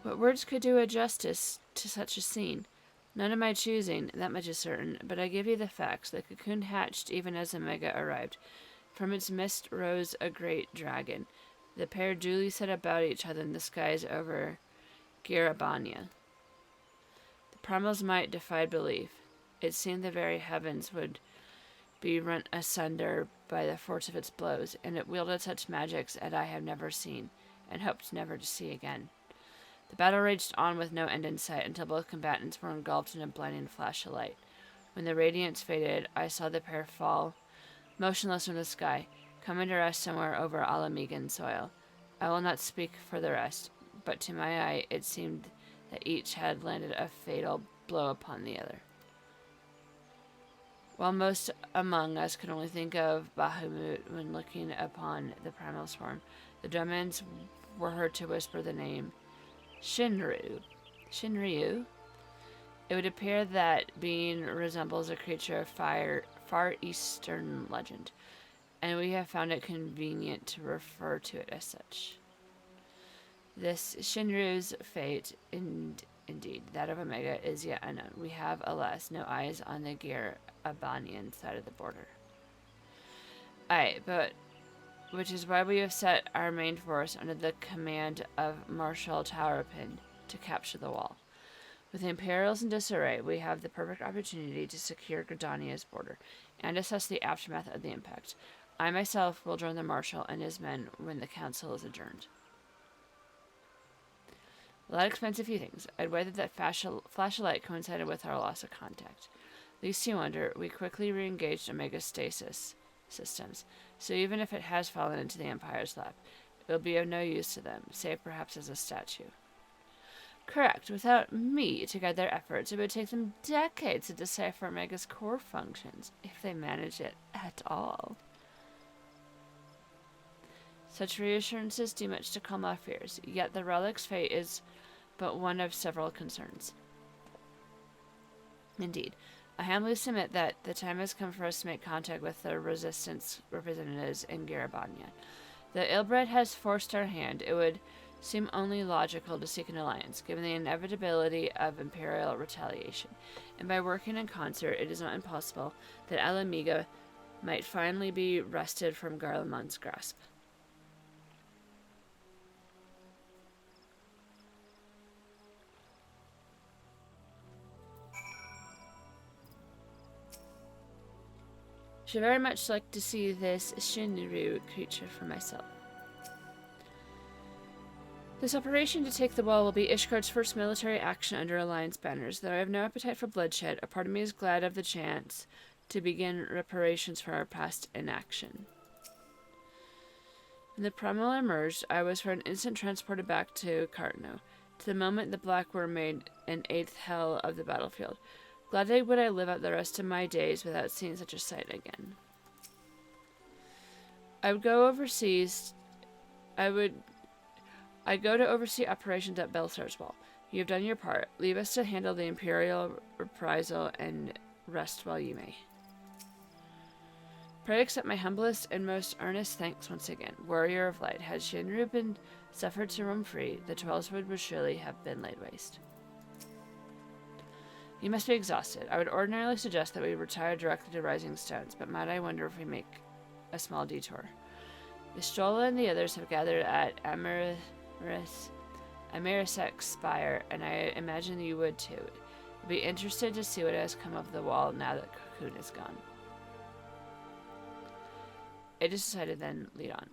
What words could do a justice to such a scene? None of my choosing, that much is certain, but I give you the facts. The cocoon hatched even as Omega arrived. From its mist rose a great dragon. The pair duly set about each other in the skies over Garabania. The primal's might defied belief. It seemed the very heavens would be rent asunder by the force of its blows, and it wielded such magics as I have never seen, and hoped never to see again. The battle raged on with no end in sight until both combatants were engulfed in a blinding flash of light. When the radiance faded, I saw the pair fall, motionless from the sky, coming to rest somewhere over Alamigan soil. I will not speak for the rest, but to my eye it seemed that each had landed a fatal blow upon the other. While most among us could only think of Bahamut when looking upon the primal swarm, the Drummons were heard to whisper the name Shinryu. Shinryu? It would appear that being resembles a creature of far eastern legend, and we have found it convenient to refer to it as such. This Shinryu's fate, indeed, that of Omega, is yet unknown. We have, alas, no eyes on the Garabanian side of the border. Aye, but which is why we have set our main force under the command of Marshal Towerpin to capture the wall. With the Imperials in disarray, we have the perfect opportunity to secure Gridania's border and assess the aftermath of the impact. I myself will join the Marshal and his men when the council is adjourned. Well, that explains a few things. I'd weathered that flash of light coincided with our loss of contact. Least you wonder, we quickly re-engaged Omega stasis systems, so even if it has fallen into the Empire's lap, it will be of no use to them, save perhaps as a statue. Correct. Without me to guide their efforts, it would take them decades to decipher Omega's core functions, if they manage it at all. Such reassurances do much to calm our fears, yet the relic's fate is but one of several concerns. Indeed, I humbly submit that the time has come for us to make contact with the Resistance representatives in Garabania. The Illbred has forced our hand. It would seem only logical to seek an alliance, given the inevitability of Imperial retaliation. And by working in concert, it is not impossible that Alamiga might finally be wrested from Garlemald's grasp. Should very much like to see this Shinru creature for myself. This operation to take the wall will be Ishgard's first military action under Alliance banners. Though I have no appetite for bloodshed, a part of me is glad of the chance to begin reparations for our past inaction. When the primal emerged, I was for an instant transported back to Cartno, to the moment the Black Worm made an eighth hell of the battlefield. Gladly would I live out the rest of my days without seeing such a sight again. I go to oversee operations at Belsar's Wall. You have done your part. Leave us to handle the Imperial reprisal and rest while you may. Pray accept my humblest and most earnest thanks once again. Warrior of Light, had Shinru been suffered to roam free, the Twelveswood would surely have been laid waste. You must be exhausted. I would ordinarily suggest that we retire directly to Rising Stones, but might I wonder if we make a small detour. Istrola and the others have gathered at Amirasek's spire, and I imagine you would too. I'd be interested to see what has come of the wall now that Cocoon is gone. It is decided, then lead on.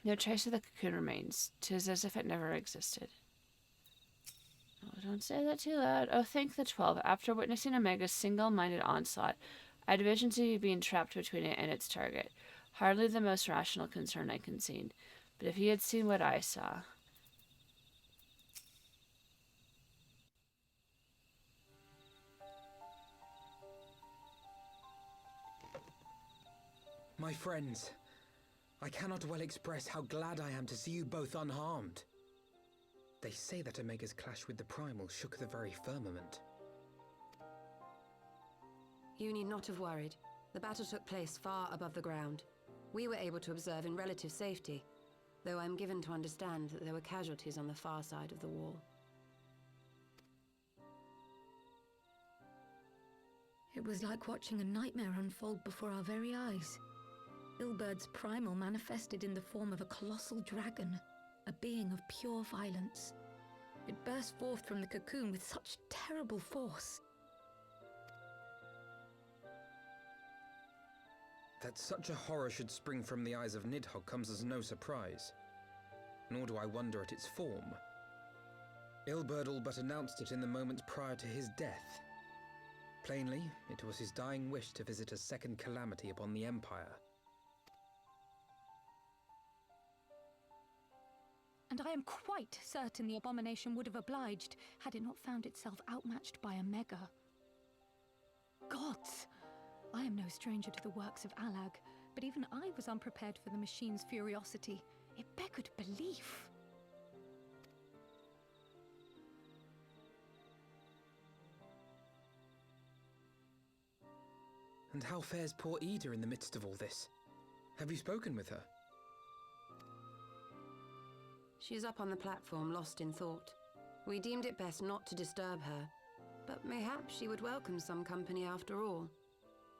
No trace of the cocoon remains. 'Tis as if it never existed. Oh, don't say that too loud. Oh, thank the 12. After witnessing Omega's single-minded onslaught, I had visions of you being trapped between it and its target. Hardly the most rational concern I concede. But if he had seen what I saw... My friends, I cannot well express how glad I am to see you both unharmed. They say that Omega's clash with the Primal shook the very firmament. You need not have worried. The battle took place far above the ground. We were able to observe in relative safety, though I'm given to understand that there were casualties on the far side of the wall. It was like watching a nightmare unfold before our very eyes. Ilberd's primal manifested in the form of a colossal dragon, a being of pure violence. It burst forth from the cocoon with such terrible force. That such a horror should spring from the eyes of Nidhogg comes as no surprise. Nor do I wonder at its form. Ilberd all but announced it in the moments prior to his death. Plainly, it was his dying wish to visit a second calamity upon the Empire. And I am quite certain the abomination would have obliged had it not found itself outmatched by Omega. Gods! I am no stranger to the works of Alag, but even I was unprepared for the machine's furiosity. It beggared belief. And how fares poor Ida in the midst of all this? Have you spoken with her? She is up on the platform, lost in thought. We deemed it best not to disturb her, but mayhaps she would welcome some company after all.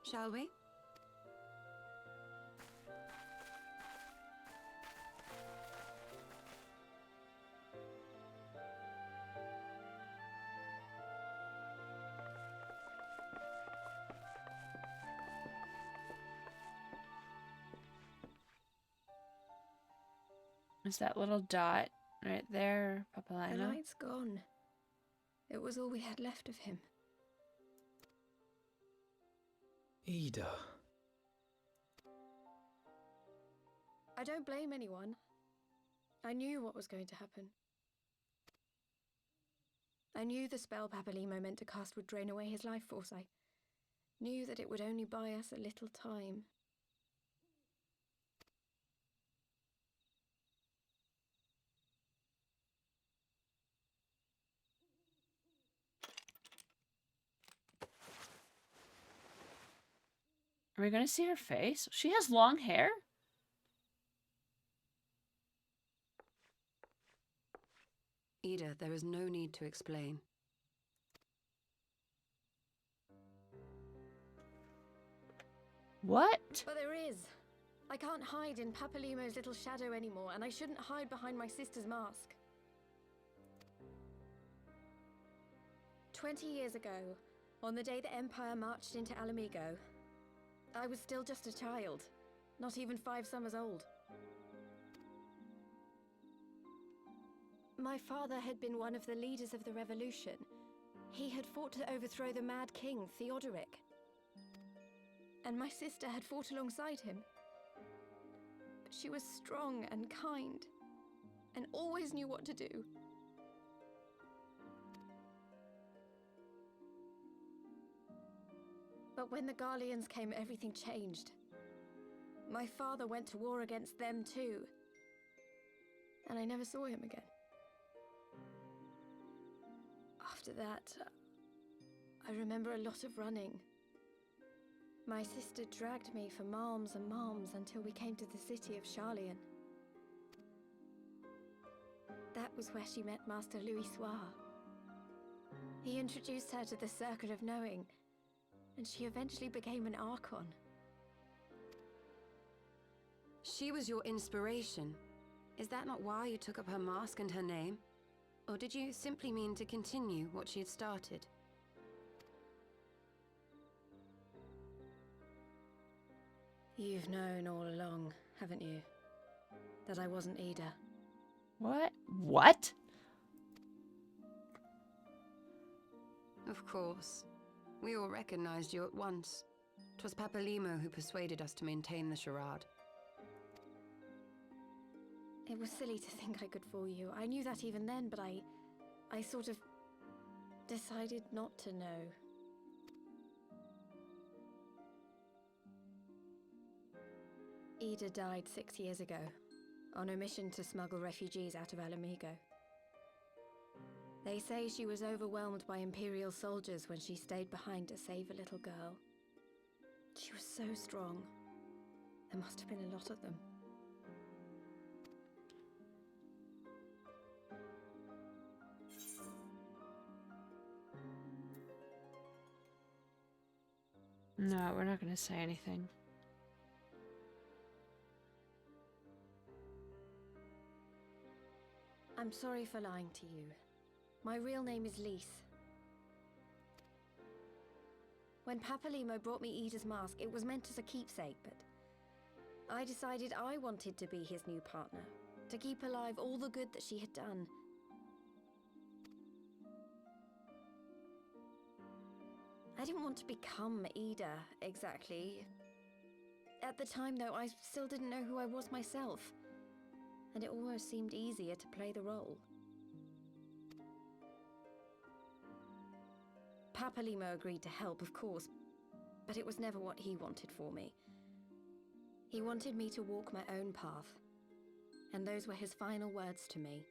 Shall we? Is that little dot right there, The Papalina? light's gone. It was all we had left of him. Ida. I don't blame anyone. I knew what was going to happen. I knew the spell Papalimo meant to cast would drain away his life force. I knew that it would only buy us a little time. Are we going to see her face? She has long hair? Ida, there is no need to explain. What? But there is. I can't hide in Papalimo's little shadow anymore, and I shouldn't hide behind my sister's mask. 20 years ago, on the day the Empire marched into Alamigo, I was still just a child, not even 5 summers old. My father had been one of the leaders of the revolution. He had fought to overthrow the Mad King, Theodoric. And my sister had fought alongside him. But she was strong and kind, and always knew what to do. But when the Garleans came, everything changed. My father went to war against them too, and I never saw him again. After that, I remember a lot of running. My sister dragged me for malms and malms until we came to the city of Charlian. That was where she met Master Louis Soir. He introduced her to the Circle of Knowing, and she eventually became an Archon. She was your inspiration. Is that not why you took up her mask and her name? Or did you simply mean to continue what she had started? You've known all along, haven't you? That I wasn't Ida. What? What? Of course. We all recognized you at once. 'Twas Papalimo who persuaded us to maintain the charade. It was silly to think I could fool you. I knew that even then, but I sort of decided not to know. Ida died 6 years ago, on a mission to smuggle refugees out of Alamigo. They say she was overwhelmed by Imperial soldiers when she stayed behind to save a little girl. She was so strong. There must have been a lot of them. No, we're not going to say anything. I'm sorry for lying to you. My real name is Lise. When Papalimo brought me Ida's mask, it was meant as a keepsake, but I decided I wanted to be his new partner, to keep alive all the good that she had done. I didn't want to become Ida, exactly. At the time, though, I still didn't know who I was myself, and it almost seemed easier to play the role. Papalimo agreed to help, of course, but it was never what he wanted for me. He wanted me to walk my own path, and those were his final words to me.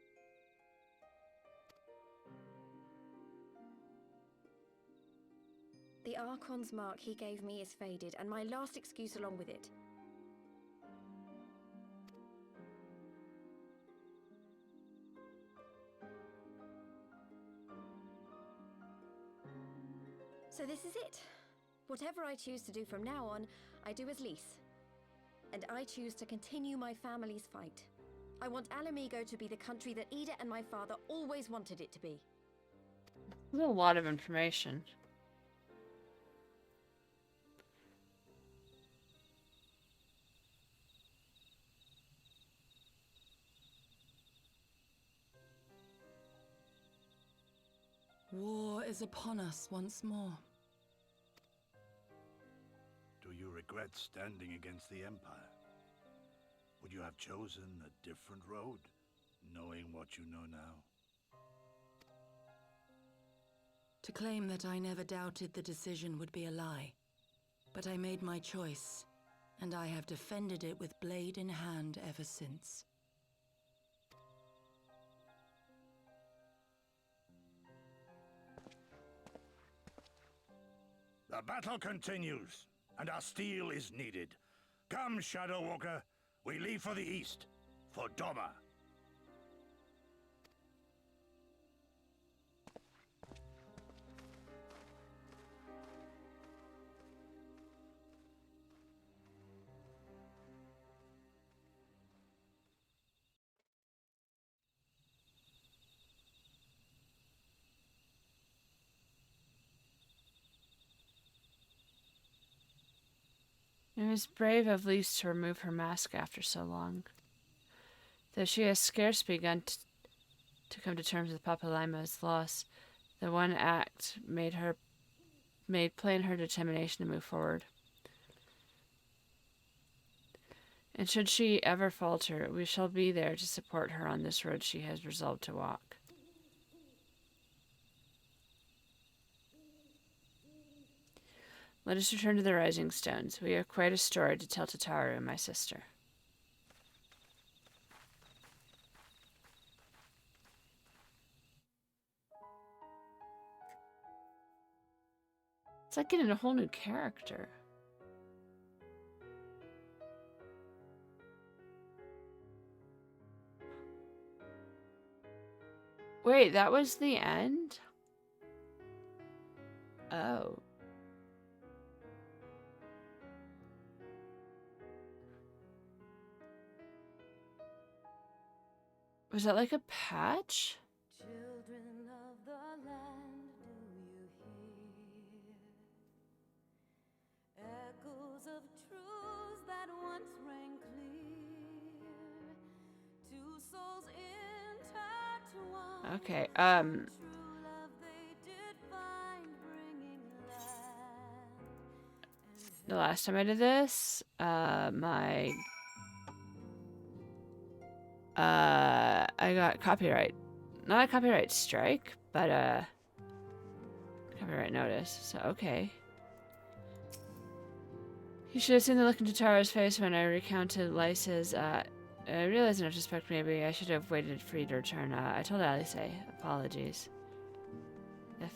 The Archon's mark he gave me is faded, and my last excuse along with it. So this is it. Whatever I choose to do from now on, I do as Lise. And I choose to continue my family's fight. I want Alamigo to be the country that Ida and my father always wanted it to be. That's a lot of information. War is upon us once more. Do you regret standing against the Empire? Would you have chosen a different road, knowing what you know now? To claim that I never doubted the decision would be a lie. But I made my choice, and I have defended it with blade in hand ever since. The battle continues, and our steel is needed. Come, Shadow Walker, we leave for the east, for Doma. It was brave of Lise to remove her mask after so long. Though she has scarce begun to come to terms with Papalaima's loss, the one act made plain her determination to move forward. And should she ever falter, we shall be there to support her on this road she has resolved to walk. Let us return to the Rising Stones. We have quite a story to tell to Taru and my sister. It's like getting a whole new character. Wait, that was the end? Oh. Was that like a patch? Children of the land, do you hear? Echoes of truths that once rang clear. Two souls intertwined. Okay, True love they did find, bringing land. the last time I did this, I got copyright. Not a copyright strike, but a copyright notice. So, okay. You should have seen the look into Taro's face when I recounted Lysa's, I realized in retrospect maybe I should have waited for you to return. I told Alice, apologies.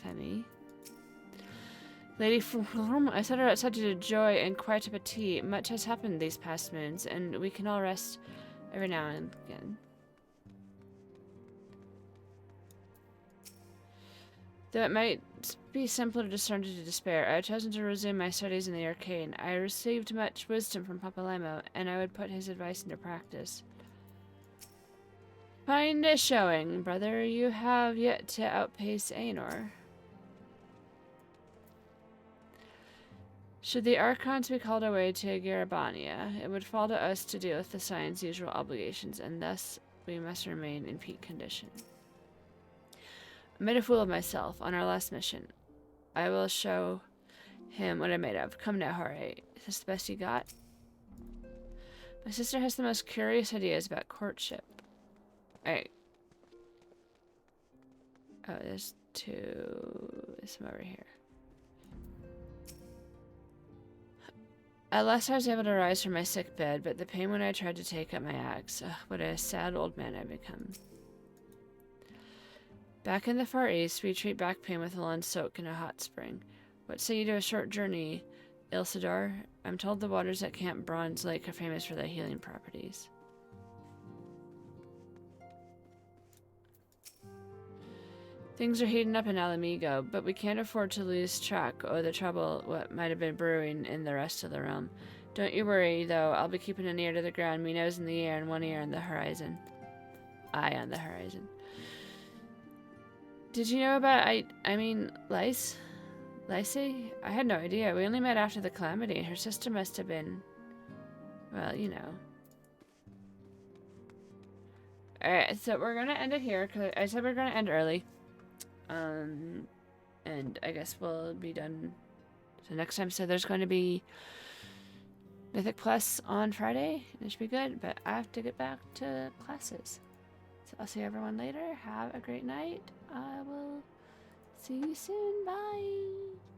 FME. Lady From, I set her outside to joy and quiet up a tea. Much has happened these past moons, and we can all rest every now and again. Though it might be simpler to discern to despair, I have chosen to resume my studies in the arcane. I received much wisdom from Papalemo, and I would put his advice into practice. Fine showing, brother. You have yet to outpace Aenor. Should the Archons be called away to Garabania, it would fall to us to deal with the Scion's usual obligations, and thus we must remain in peak condition. I made a fool of myself on our last mission. I will show him what I'm made of. Come now, Jorge. Is this the best you got? My sister has the most curious ideas about courtship. Alright. Oh, there's some over here. At last I was able to rise from my sick bed, but the pain when I tried to take up my axe. Ugh, what a sad old man I've become. Back in the Far East, we treat back pain with a long soak in a hot spring. What say you to a short journey, Ilsador? I'm told the waters at Camp Bronze Lake are famous for their healing properties. Things are heating up in Alamigo, but we can't afford to lose track of the trouble what might have been brewing in the rest of the realm. Don't you worry, though. I'll be keeping an ear to the ground, me nose in the air and one ear on the horizon. Eye on the horizon. Did you know about, Lyse? Lacey? I had no idea. We only met after the calamity. Her sister must have been, well, you know. Alright, so we're gonna end it here, because I said we're gonna end early. And I guess we'll be done. So next time, so there's going to be Mythic Plus on Friday. It should be good, but I have to get back to classes. So I'll see everyone later. Have a great night. I will see you soon. Bye.